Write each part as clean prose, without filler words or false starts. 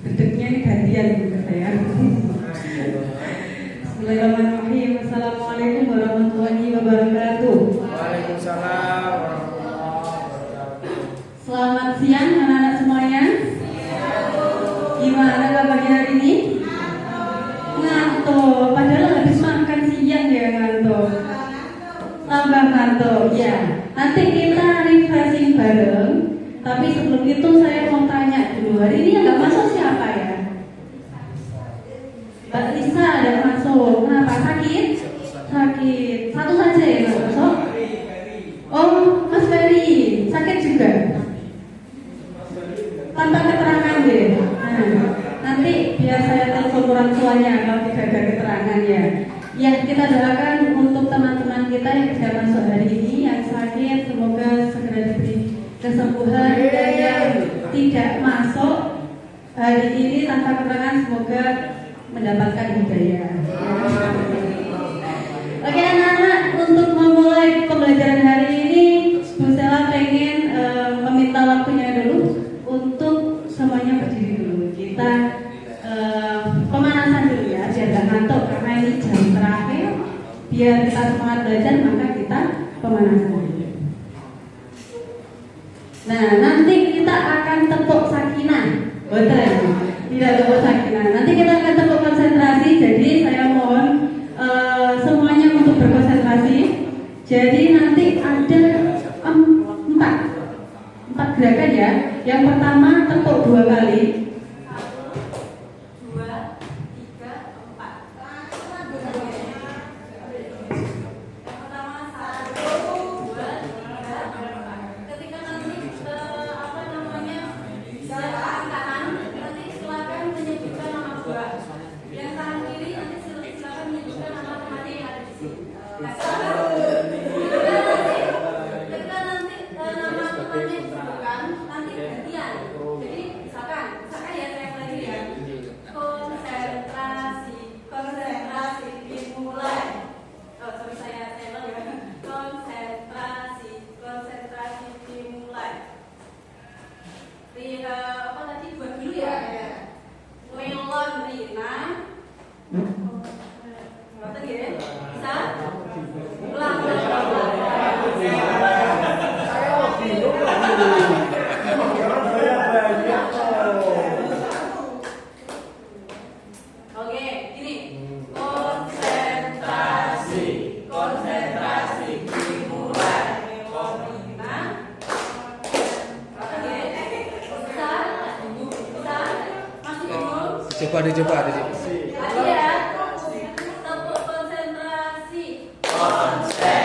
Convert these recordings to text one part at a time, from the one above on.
Dedeknya ini gantian juga saya. Bismillahirrahmanirrahim. Assalamualaikum warahmatullahi wabarakatuh. Waalaikumsalam warahmatullahi wabarakatuh. Selamat siang anak-anak semuanya. Gimana kabarnya hari ini? Ngantuk. Padahal habis makan siang ya ngantuk. Tambah ngantuk. Ya. Nanti kita refreshing bareng. Tapi sebelum itu saya mau tanya dulu. Hari ini yang nggak masuk siapa ya? Mbak Lisa ada masuk. Kenapa? Sakit? Sakit. Satu saja ya nggak masuk? Oh, Mas Ferry. Sakit juga? Tanpa keterangan deh. Nah, nanti biar saya telepon orang tuanya kalau tidak ada keterangan ya. Ya, kita doakan untuk teman-teman kita yang sudah masuk hari ini yang sakit, semoga segera diberi kesembuhan, dan yang tidak masuk hari ini tanpa keterangan semoga mendapatkan hidayah. Oke anak-anak, untuk memulai pembelajaran hari ini Bu Sela pengen meminta waktunya dulu untuk semuanya berdiri dulu. Kita pemanasan dulu ya, biar gak ngantuk karena ini jam terakhir. Biar kita semangat belajar maka kita pemanasan dulu. Nah, nanti kita akan tepuk sakinah. Betul. Tidak tepuk sakinah. Nanti kita akan tepuk konsentrasi. Jadi saya mohon semuanya untuk berkonsentrasi. Jadi nanti ada empat gerakan ya. Yang pertama tepuk 2 kali. 1, 2, 3, 4. Coba deh. Konsentrasi.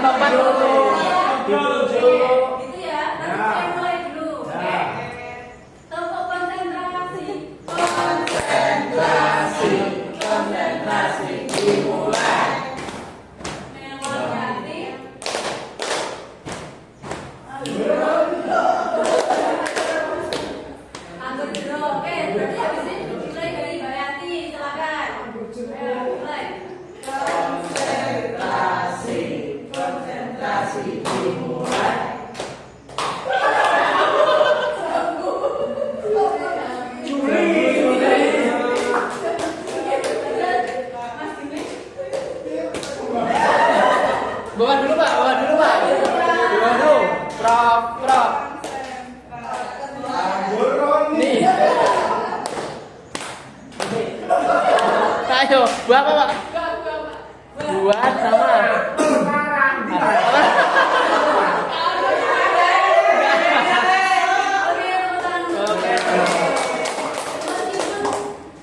tempat dulu. Ditunjuk. Gitu ya. Nanti saya mulai dulu. Ya. Tempat konsentrasi. Konsentrasi dimulai. Melon ganti. Anggur dulu. Oke, berarti habis ini mulai dari Mbak Yanti. Silakan. Ayo, mulai. Konsentrasi dimulai. Bawa dulu Pak. Bawa dulu. Prop. Nih. Ayo, buat apa Pak? Buat sama.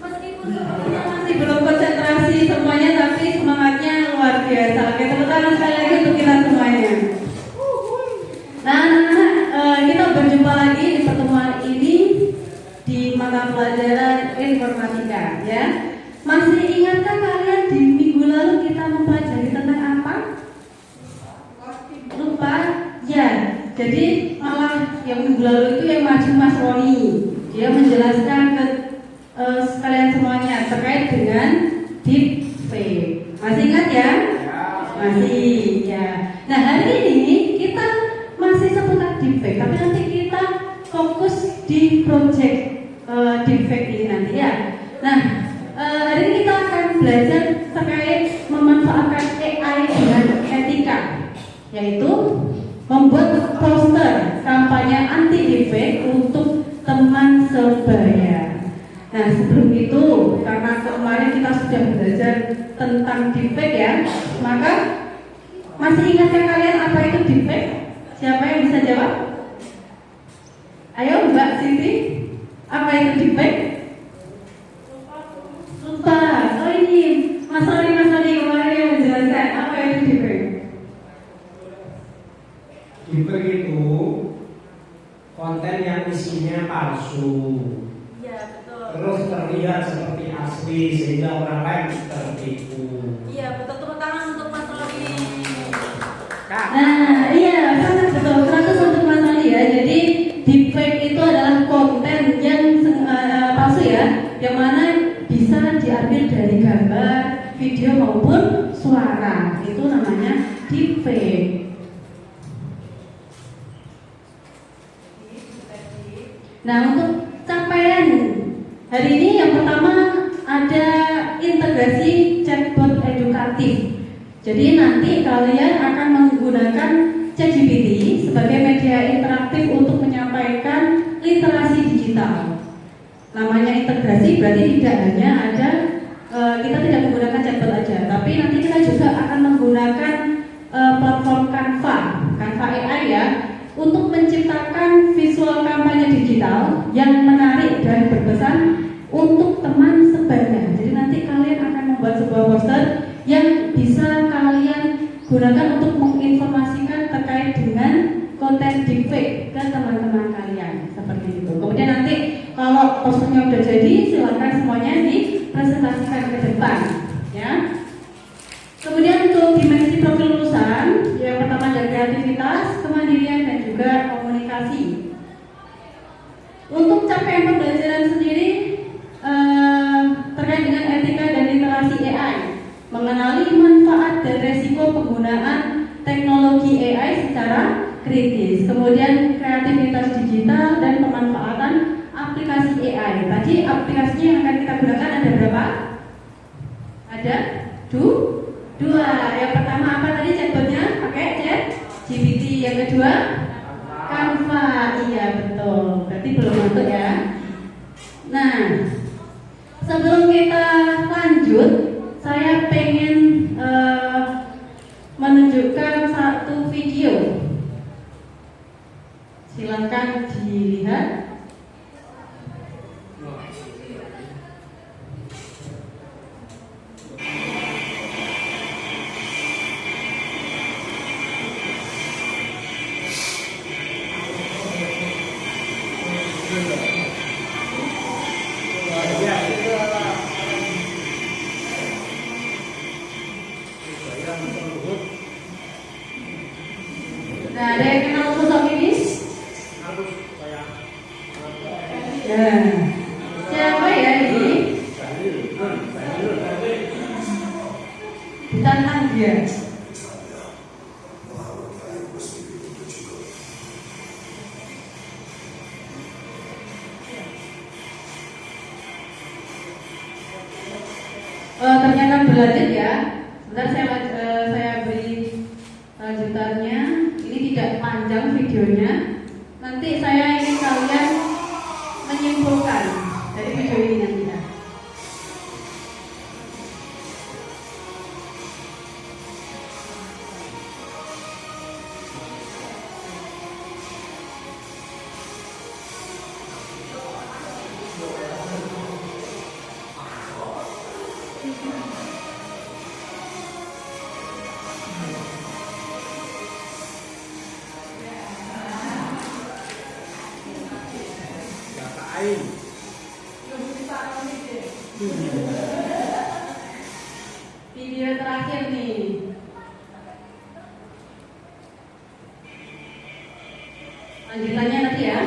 Meskipun sepertinya masih belum konsentrasi semuanya, tapi semangatnya luar biasa. Oke, tepuk tangan sekali lagi untuk kita semuanya. Nah, anak-anak, kita berjumpa lagi di pertemuan ini di mata pelajaran informatika, ya. Masih ingatkah kalian di minggu lalu kita mempelajari tentang apa? Lupa? Ya. Jadi malah yang minggu lalu itu yang maju Mas Roni. Dia menjelaskan ke sekalian semuanya terkait dengan deepfake. Masih ingat ya? Masih, ya. Nah, hari ini kita masih seputar deepfake, tapi nanti kita fokus di project deepfake ini nanti ya. Nah, hari ini kita akan belajar terkait memanfaatkan AI dengan etika, yaitu membuat poster kampanye anti deepfake untuk teman sebaya. Nah, sebelum itu, karena kemarin kita sudah belajar tentang deepfake ya, maka masih ingatkah kalian apa itu deepfake? Siapa yang bisa jawab? Ayo Mbak Siti, apa itu deepfake? Lupa. Oh ini Mas Roni kemarin yang menjelaskan apa itu deepfake. Deepfake itu konten yang isinya palsu, Iya betul. terus terlihat seperti asli sehingga orang lain tertipu. Iya betul, tepuk tangan untuk Mas Roni. Kak, Nah iya sangat betul, 100 untuk Mas Roni ya. Jadi deepfake itu adalah konten yang palsu ya, yang mana bisa diambil dari gambar, video maupun suara. Itu namanya deepfake. Nah, untuk capaian hari ini yang pertama ada integrasi chatbot edukatif. Jadi nanti kalian akan menggunakan ChatGPT sebagai media interaktif untuk menyampaikan literasi digital. Namanya integrasi berarti tidak hanya ada kita tidak menggunakan chatbot aja, tapi nanti kita juga akan menggunakan platform Canva AI ya, untuk menciptakan visual kampanye digital yang menarik dan berpesan untuk teman sebaya. Jadi nanti kalian akan membuat sebuah poster yang bisa kalian gunakan untuk menginformasikan terkait dengan konten deepfake ke teman-teman kalian seperti itu. Kemudian nanti kalau posternya udah jadi, silakan semuanya dipresentasikan ke depan, ya. Kemudian untuk dimensi profil lulusan, yang pertama ada kreativitas, kemandirian, dan juga komunikasi. Untuk capaian pembelajaran sendiri terkait dengan etika dan literasi AI, mengenali manfaat dan resiko penggunaan teknologi AI secara kritis. Kemudian kreativitas digital dan pemanfaatan aplikasi AI. Tadi aplikasinya yang akan kita gunakan ada berapa? Ada dua. Yang pertama apa tadi chatbotnya? Pakai ChatGPT. Yang kedua Canva. Iya betul. Berarti belum masuk ya. Nah, sebelum kita lanjut, saya pengen menunjukkan satu video. Silakan dilihat. Nah, ada yang kenal sosok ini? Ya. Siapa ya ini? Bukan dia. Ternyata berlanjut ya. Sebentar saya beri lanjutannya. Ini tidak panjang videonya. Nanti saya ingin kalian menyimpulkan dari video ini nanti. Video terakhir nih. Lanjutannya nanti ya.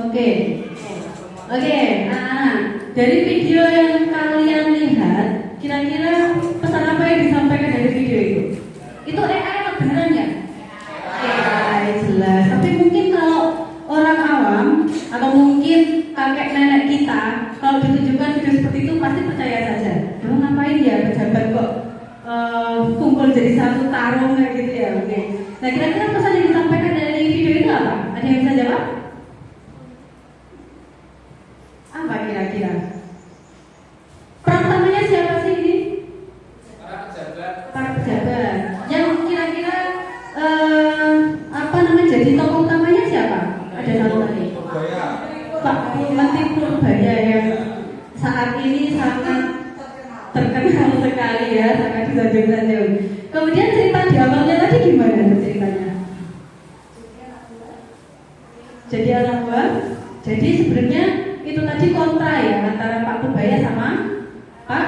Oke, dari video yang kalian lihat, kira-kira pesan apa yang disampaikan dari video itu? Itu AI atau beneran ya? AI jelas. Tapi mungkin kalau orang awam atau mungkin kakek nenek kita, kalau ditunjukkan video seperti itu pasti percaya saja. Lalu ngapain ya pejabat kok kumpul jadi satu tarung kayak gitu ya? Oke. Nah, kira-kira pesan yang disampaikan dari video itu apa? Ada yang bisa jawab? Apa kira-kira? Peran utamanya siapa sih ini? Para pejabat. Yang kira-kira jadi tokoh utamanya siapa? Ada satu lagi. Pak Menteri Purbaya yang saat ini sangat terkenal sekali ya, sangat disanjung-sanjung. Kemudian cerita di awalnya tadi gimana ceritanya? Jadi anak buah. Jadi sebenarnya itu tadi kontra ya antara Pak Purbaya sama Pak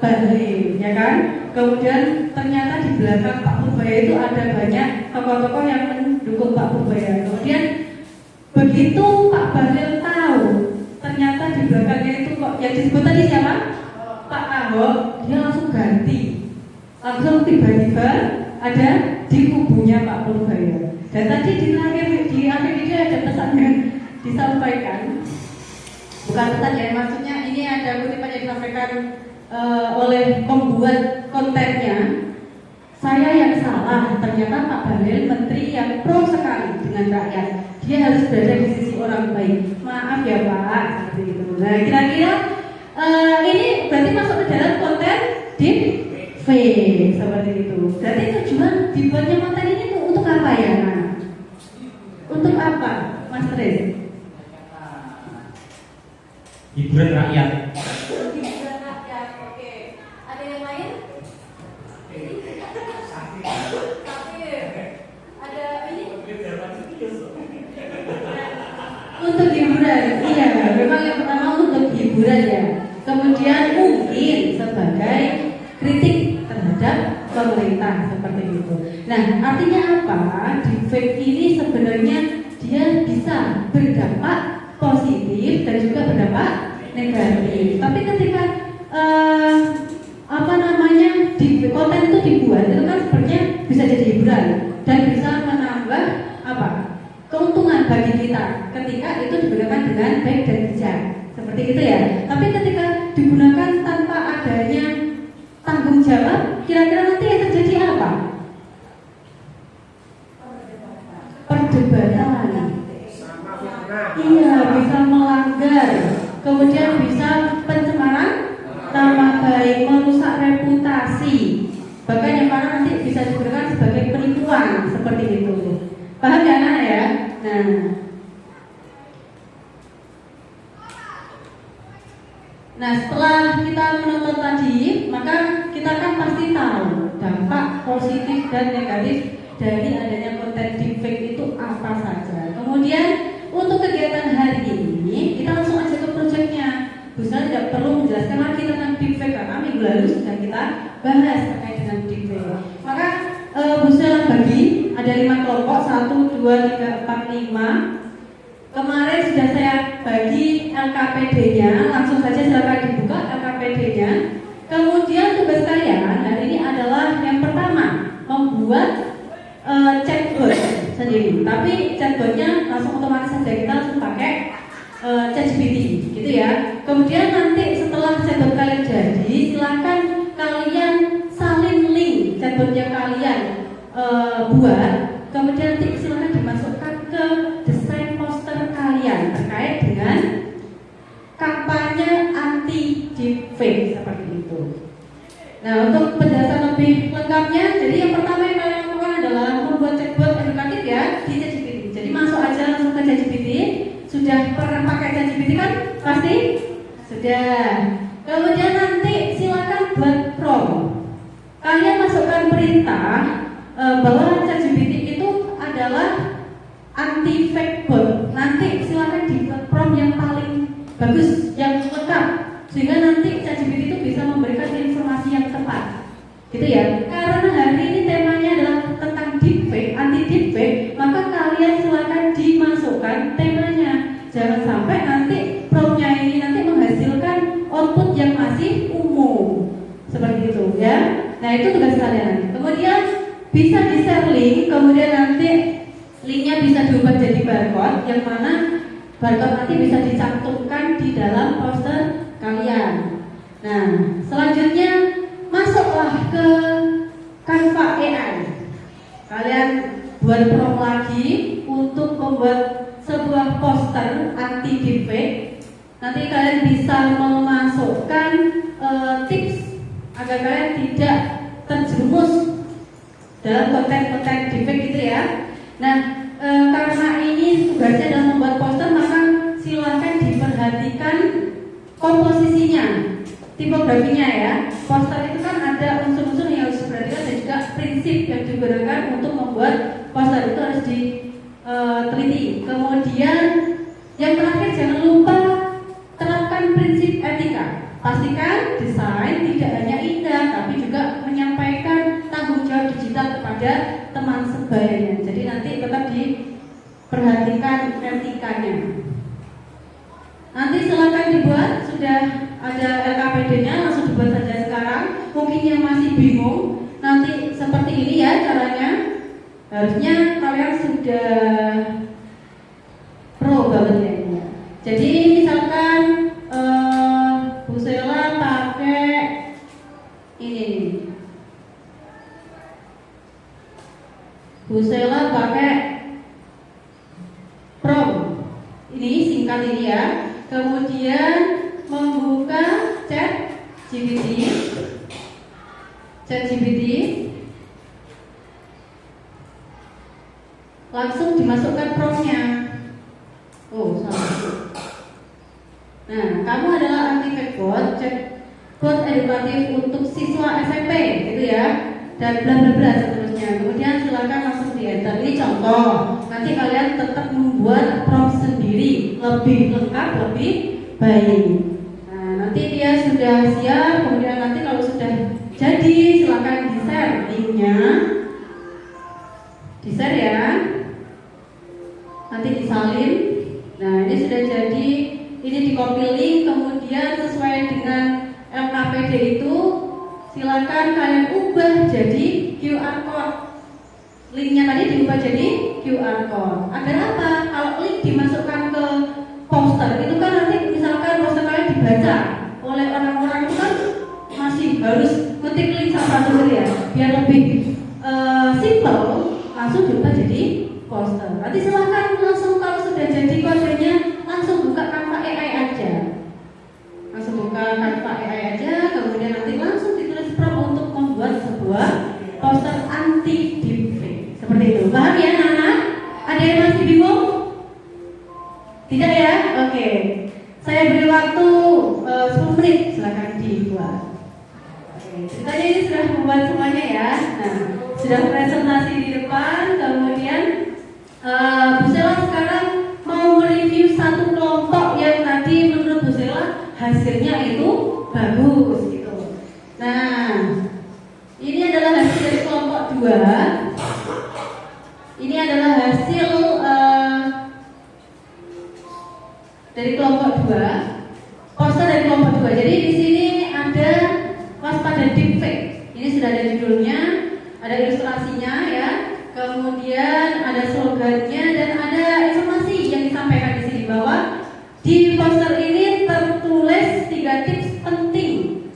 Bahlil, ya kan? Kemudian ternyata di belakang Pak Purbaya itu ada banyak tokoh-tokoh yang mendukung Pak Purbaya. Kemudian begitu Pak Bahlil tahu ternyata di belakangnya itu kok yang disebut tadi siapa? Pak Ahok, dia langsung ganti. Langsung tiba-tiba ada di kubunya Pak Purbaya. Dan tadi di akhir video ada pesan yang disampaikan. Bukan pesan ya, maksudnya ini ada kutipan yang disampaikan oleh pembuat kontennya. Saya yang salah, ternyata Pak Bahlil menteri yang pro sekali dengan rakyat. Dia harus berada di sisi orang baik. Maaf ya Pak, seperti itu. Nah, kira-kira ini berarti masuk ke dalam konten deepfake seperti itu. Berarti tujuan dibuatnya konten ini tuh untuk apa ya? Nah, untuk apa, Mas Tris? Hiburan rakyat. Hiburan rakyat, oke. Ada yang lain? Ada ini? Untuk hiburan, iya. Memang yang pertama untuk hiburan ya. Kemudian mungkin sebagai kritik terhadap pemerintah seperti itu. Nah, artinya apa? Deepfake ini sebenarnya dia bisa berdampak positif dan juga berdampak negatif. Tapi ketika di konten itu dibuat, itu kan sebenarnya bisa jadi hiburan dan bisa menambah keuntungan bagi kita ketika itu digunakan dengan baik dan bijak, seperti itu ya. Tapi ketika digunakan tanpa adanya tanggung jawab, kira-kira nanti yang terjadi apa? Perdebatan. Iya, bisa melanggar, kemudian bisa pencemaran nama baik, merusak reputasi, bahkan yang mana nanti bisa digunakan sebagai penipuan seperti itu. Paham ya anak ya? Nah, setelah kita menonton tadi, maka kita kan pasti tahu dampak positif dan negatif dari adanya konten deepfake itu apa saja. Kemudian untuk kegiatan hari ini kita langsung aja ke proyeknya. Bu Sela tidak perlu menjelaskan lagi tentang deepfake karena minggu lalu sudah kita bahas terkait dengan deepfake. Maka Bu Sela bagi ada 5 kelompok, 1, 2, 3, 4, 5. Kemarin sudah saya bagi LKPD-nya, langsung saja silakan dibuka LKPD-nya. Kemudian tugas kalian hari ini adalah yang pertama membuat chatbot sendiri. Tapi chatbotnya langsung otomatis saja, kita langsung pakai ChatGPT, gitu ya. Kemudian nanti setelah chatbot kalian jadi, silakan kalian salin link chatbot yang kalian buat. Kemudian nanti silakan dimasukkan ke desain poster kalian terkait dengan kampanye anti deepfake seperti itu. Nah, untuk penjelasan lebih lengkapnya, jadi yang pertama yang kalian lakukan adalah membuat chatbot edukatif ya di ChatGPT. Jadi masuk aja langsung ke ChatGPT. Sudah pernah pakai ChatGPT kan? Pasti? Sudah. Kemudian nanti silakan buat prompt. Kalian masukkan perintah bahwa ChatGPT itu adalah anti fake bot. Nanti silakan dibuat prompt yang paling bagus, yang lengkap, sehingga nanti ChatGPT itu bisa memberikan informasi yang tepat, gitu ya. Karena hari ini temanya adalah tentang deepfake, anti deepfake, maka kalian silakan dimasukkan temanya. Jangan sampai nanti promptnya ini nanti menghasilkan output yang masih umum, seperti itu ya. Nah, itu tugas kalian. Kemudian bisa di-share link, kemudian nanti linknya bisa diubah jadi barcode, yang mana barcode nanti bisa dicantumkan di dalam poster kalian. Nah, selanjutnya masuklah ke Canva AI. Kalian buat prompt lagi untuk membuat sebuah poster anti deepfake. Nanti kalian bisa memasukkan tips agar kalian tidak terjerumus dalam konten-konten deepfake gitu ya. Nah, karena ini tugasnya adalah membuat poster, maka silakan diperhatikan komposisinya, tipografinya ya. Poster itu kan ada unsur-unsur yang harus diperhatikan dan juga prinsip yang digunakan untuk membuat poster itu harus diteliti. Kemudian yang terakhir, jangan lupa terapkan prinsip etika. Pastikan desain tidak hanya indah, tapi juga menyampaikan tanggung jawab digital kepada teman sebayanya. Jadi nanti tetap diperhatikan etikanya. Nanti silakan dibuat, sudah ada LKPD-nya, langsung dibuat saja sekarang. Mungkin yang masih bingung, nanti seperti ini ya caranya. Harusnya kalian sudah pro banget ya ini. Jadi misalkan Bu Sela pakai ini. Bu Sela pakai prompt. Ini singkat ini ya. Kemudian membuka ChatGPT. Langsung dimasukkan promptnya. Oh, salah. Nah, kamu adalah anti fake bot, chatbot edukatif untuk siswa SMP, gitu ya, dan bla bla bla seterusnya. Kemudian silakan langsung di enter. Ini contoh. Nanti kalian tetap membuat prompt sendiri, lebih lengkap, lebih baik. Nah, nanti dia sudah siap. Kemudian nanti kalau sudah jadi, silakan di-share linknya, di-share ya. Nanti disalin. Nah, ini sudah jadi. Ini di-copy link, kemudian sesuai dengan LKPD itu silakan kalian ubah jadi QR code. Linknya tadi diubah jadi QR code. Agar apa? kalau link dimasukkan ke poster itu kan nanti misalkan poster kalian dibaca oleh orang-orang itu kan masih harus ngetik link sama sumber ya, biar lebih simple, langsung diubah jadi poster. Nanti silahkan langsung kalau sudah jadi kodenya langsung buka Canva AI aja, langsung buka Canva AI aja, kemudian nanti langsung ditulis prompt untuk membuat sebuah poster anti deepfake seperti itu. Paham ya anak-anak? Ada yang masih bingung? Tidak ya? Oke. Saya beri waktu 10 menit, silakan dibuat. Oke. Ceritanya ini sudah membuat semuanya ya. Nah, sudah presentasi di depan, kemudian Bu Sela sekarang mau mereview satu kelompok yang tadi menurut Bu Sela hasilnya itu bagus gitu. Nah, ini adalah hasil dari kelompok 2. Ini adalah hasil dari kelompok 2, poster dari kelompok 2. Jadi di sini ada waspada deepfake. Ini sudah ada judulnya, ada ilustrasinya ya. Kemudian ada slogannya dan ada informasi yang disampaikan di sini bahwa di poster ini tertulis 3 tips penting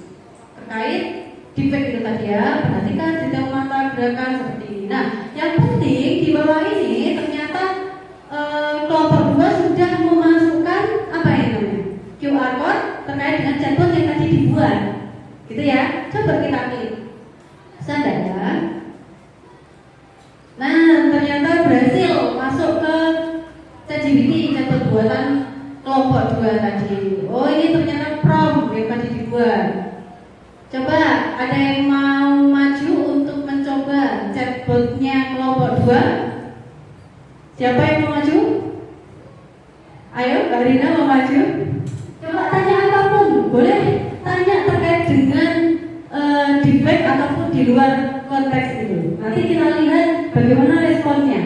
terkait deepfake itu tadi ya. Perhatikan detail mata, gerakan seperti ini. Nah, yang penting di bawah ini ternyata kelompok 2 sudah memasukkan apa itu QR code terkait dengan chatbot yang tadi dibuat, gitu ya. Coba kita klik, sadar ya. Nah, ternyata berhasil masuk ke ChatGPT, chatbot buatan kelompok 2 tadi. Oh, ini ternyata prompt yang tadi dibuat. Coba ada yang mau maju untuk mencoba chatbotnya kelompok 2? Siapa yang mau maju? Ayo, Mbak Rina mau maju? Coba tanya apapun, boleh tanya terkait dengan deepfake ataupun di luar konteks itu. Nanti kita lihat bagaimana responnya.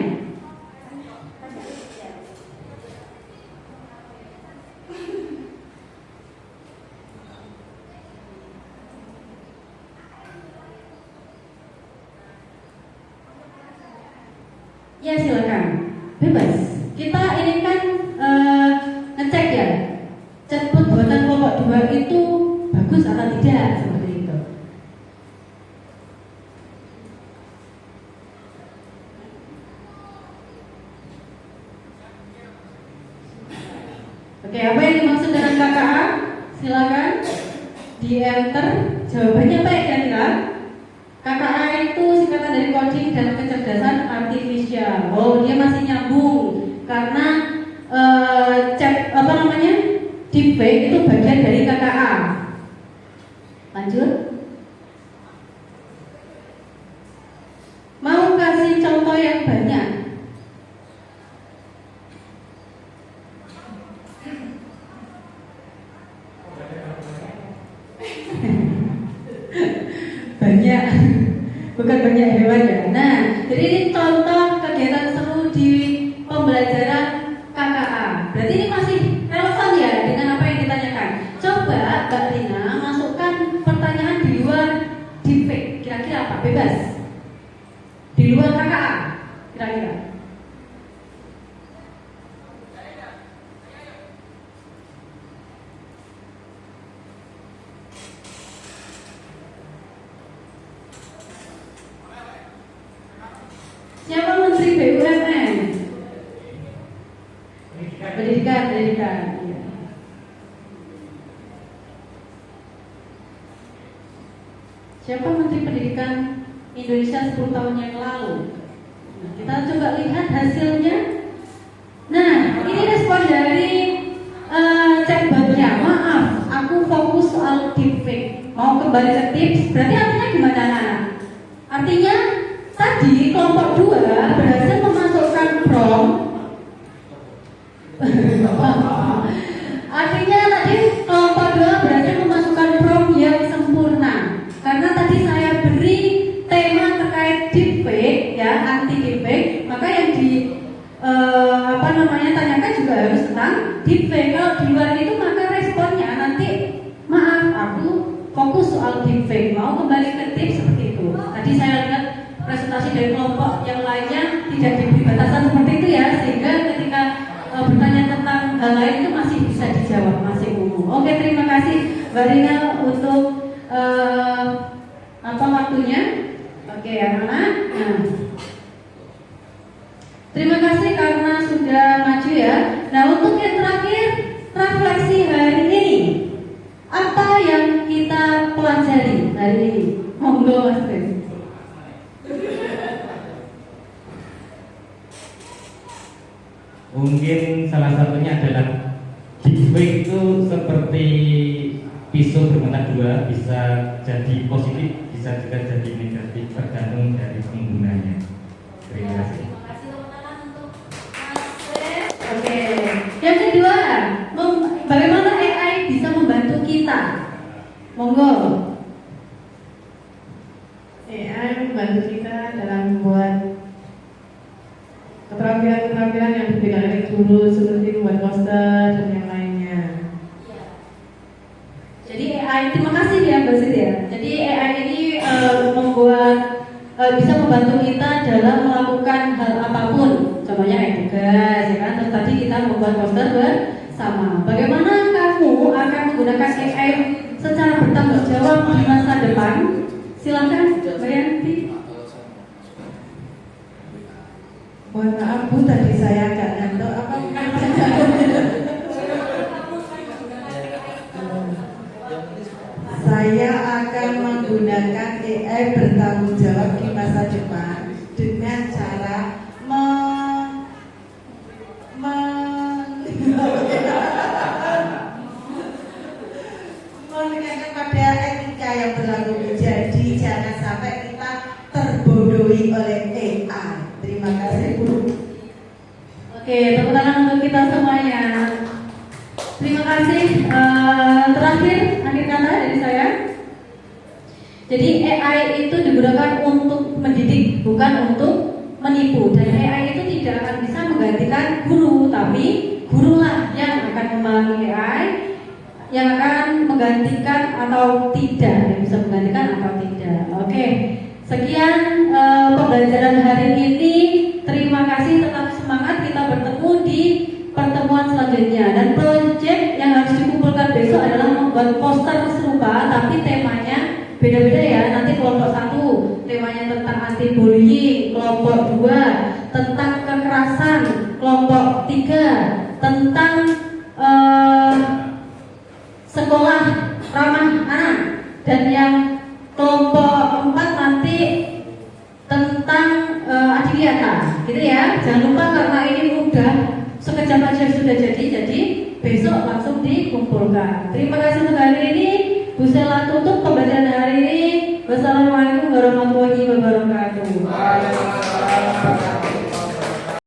Ya silakan, bebas. Kita ini kan ngecek ya, chatbot buatan kelompok 2 itu bagus atau tidak, seperti itu. Oke, apa yang dimaksud dengan KKA? Silakan di enter. Jawabannya apa ya kira-kira? KKA itu singkatan dari coding dan kecerdasan artifisial. Oh, dia masih nyambung karena deepfake itu bagian dari KKA. Lanjut. Mau kasih contoh yang banyak? Banyak, bukan banyak hewan ya. Nah, jadi ini contoh kegiatan seru di pembelajaran KKA. Berarti ini masih relevan ya dengan apa yang ditanyakan. Coba Mbak Rina masukkan pertanyaan di luar deepfake. Kira-kira apa? Bebas. Di luar KKA. Kira-kira. Siapa Menteri BUMN? Pendidikan. Ya. Siapa Menteri Pendidikan Indonesia 10 tahun yang lalu? Nah, kita coba lihat hasilnya. Nah, ini respon dari chatbotnya. Maaf, aku fokus soal deepfake. Mau kembali ke tips? Berarti artinya gimana, Nana? Artinya tadi kelompok 2 berhasil memasukkan prompt. Artinya tadi kelompok 2 berhasil memasukkan prompt yang sempurna. Karena tadi saya beri tema terkait deepfake ya, anti deepfake, maka yang tanyakan juga harus tentang deepfake. Kalau di luar itu maka responnya nanti maaf aku fokus soal deepfake, mau kembali ke tips seperti itu. Tadi saya lihat presentasi dari kelompok yang lainnya tidak diberi batasan seperti itu ya, sehingga ketika hal lain itu masih bisa dijawab, masih umum. Oke, terima kasih Mbak Rina untuk waktunya. Oke, anak-anak. Nah, terima kasih karena sudah maju ya. Nah, untuk yang terakhir, refleksi hari ini. Apa yang kita pelajari hari ini? Monggo Mas Kris. Mungkin salah satunya adalah giveaway itu seperti pisau bermata dua, bisa jadi positif, bisa juga jadi negatif, tergantung dari penggunanya. Terima kasih. Terima kasih teman-teman untuk Mas. Oke, yang kedua, bagaimana AI bisa membantu kita? Monggo. AI membantu kita dalam membuat keterampilan-keterampilan yang berbeda dari dulu, seperti membuat poster dan yang lainnya. Jadi AI, terima kasih ya Mbak Siti ya. Jadi AI ini bisa membantu kita dalam melakukan hal apapun. Contohnya kayak tugas, ya kan? Terus tadi kita membuat poster bersama. Bagaimana kamu akan menggunakan AI secara bertanggung jawab di masa depan? Silakan Mbak Yanti. Mohon maaf Bu, tadi saya agak ngantuk. Apa saya akan menggunakan AI bertanggung jawab di masa depan dengan cara mengingatkan pada etika yang berlaku. Jadi jangan sampai kita terbodohi oleh AI. Terima kasih Bu. Oke, tepuk tangan untuk kita semuanya. Terima kasih. Terakhir, akhir kata dari saya. Jadi AI itu digunakan untuk mendidik, bukan untuk menipu. Dan AI itu tidak akan bisa menggantikan guru, tapi gurulah yang akan memahami AI, yang akan menggantikan atau tidak, yang bisa menggantikan atau tidak. Oke, sekian pembelajaran hari ini. Terima kasih, tetap semangat, kita bertemu di pertemuan selanjutnya. Dan proyek yang harus dikumpulkan besok adalah membuat poster serupa, tapi temanya beda-beda ya. Nanti kelompok 1 temanya tentang anti bullying, kelompok 2 tentang kekerasan, kelompok 3 tentang sekolah ramah anak, dan yang kelompok 4 nanti tentang adiwiyata, gitu ya. Jangan lupa karena ini mudah, sekejap aja sudah jadi besok langsung dikumpulkan. Terima kasih untuk hari ini. Bu Sela tutup pembelajaran hari ini. Wassalamualaikum warahmatullahi wabarakatuh.